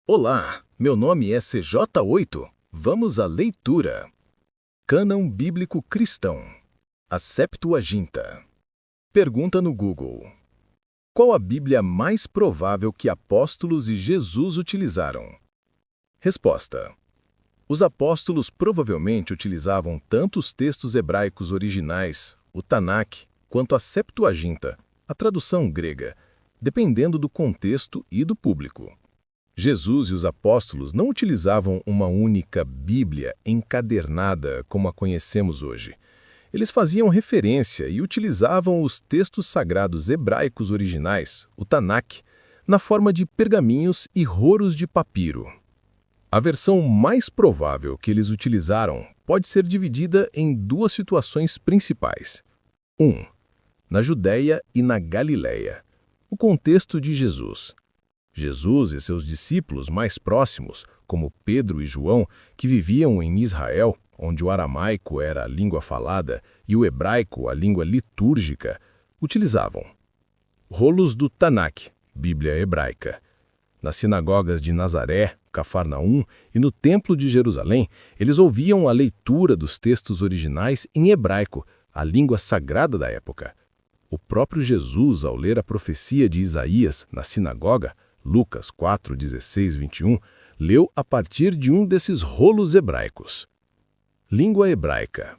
Olá, meu nome é CJ8. Vamos à leitura. Cânon Bíblico Cristão. A Septuaginta. Pergunta no Google. Qual a Bíblia mais provável que apóstolos e Jesus utilizaram? Resposta. Os apóstolos provavelmente utilizavam tanto os textos hebraicos originais, o Tanakh, quanto a Septuaginta, a tradução grega, dependendo do contexto e do público. Jesus e os apóstolos não utilizavam uma única Bíblia encadernada como a conhecemos hoje. Eles faziam referência e utilizavam os textos sagrados hebraicos originais, o Tanakh, na forma de pergaminhos e rolos de papiro. A versão mais provável que eles utilizaram pode ser dividida em duas situações principais. 1. Na Judéia e na Galiléia. O contexto de Jesus. Jesus e seus discípulos mais próximos, como Pedro e João, que viviam em Israel, onde o aramaico era a língua falada e o hebraico a língua litúrgica, utilizavam rolos do Tanakh, Bíblia hebraica. Nas sinagogas de Nazaré, Cafarnaum e no Templo de Jerusalém, eles ouviam a leitura dos textos originais em hebraico, a língua sagrada da época. O próprio Jesus, ao ler a profecia de Isaías na sinagoga, Lucas 4, 16, 21, leu a partir de um desses rolos hebraicos. Língua hebraica.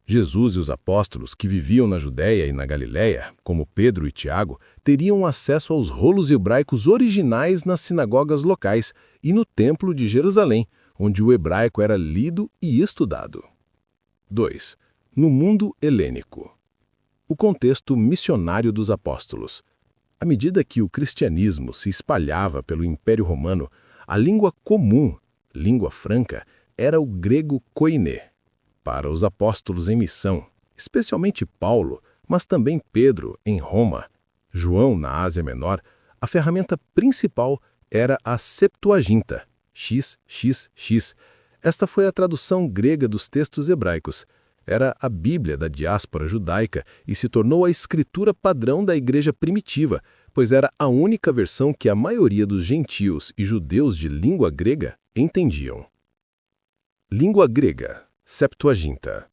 Jesus e os apóstolos que viviam na Judéia e na Galiléia, como Pedro e Tiago, teriam acesso aos rolos hebraicos originais nas sinagogas locais e no Templo de Jerusalém, onde o hebraico era lido e estudado. 2. No mundo helênico. O contexto missionário dos apóstolos. À medida que o cristianismo se espalhava pelo Império Romano, a língua comum, língua franca, era o grego koiné. Para os apóstolos em missão, especialmente Paulo, mas também Pedro em Roma, João na Ásia Menor, a ferramenta principal era a Septuaginta, XXX. Esta foi a tradução grega dos textos hebraicos. Era a Bíblia da diáspora judaica e se tornou a escritura padrão da igreja primitiva, pois era a única versão que a maioria dos gentios e judeus de língua grega entendiam. Língua grega, Septuaginta.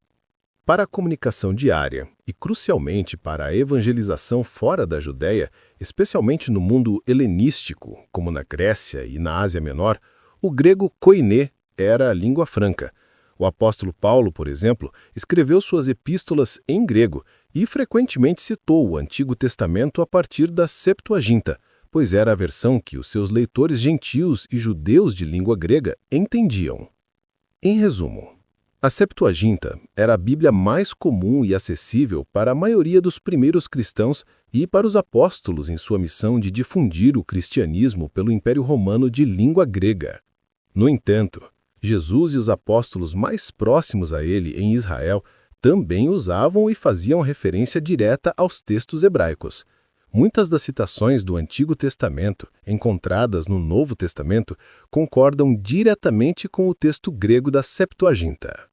Para a comunicação diária e, crucialmente, para a evangelização fora da Judéia, especialmente no mundo helenístico, como na Grécia e na Ásia Menor, o grego koiné era a língua franca. O apóstolo Paulo, por exemplo, escreveu suas epístolas em grego e frequentemente citou o Antigo Testamento a partir da Septuaginta, pois era a versão que os seus leitores gentios e judeus de língua grega entendiam. Em resumo, a Septuaginta era a Bíblia mais comum e acessível para a maioria dos primeiros cristãos e para os apóstolos em sua missão de difundir o cristianismo pelo Império Romano de língua grega. No entanto, Jesus e os apóstolos mais próximos a ele em Israel também usavam e faziam referência direta aos textos hebraicos. Muitas das citações do Antigo Testamento encontradas no Novo Testamento concordam diretamente com o texto grego da Septuaginta.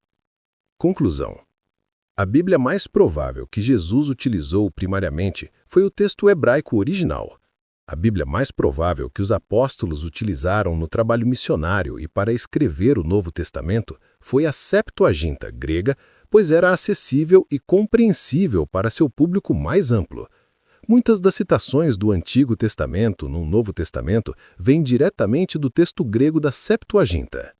Conclusão. A Bíblia mais provável que Jesus utilizou primariamente foi o texto hebraico original. A Bíblia mais provável que os apóstolos utilizaram no trabalho missionário e para escrever o Novo Testamento foi a Septuaginta grega, pois era acessível e compreensível para seu público mais amplo. Muitas das citações do Antigo Testamento no Novo Testamento vêm diretamente do texto grego da Septuaginta.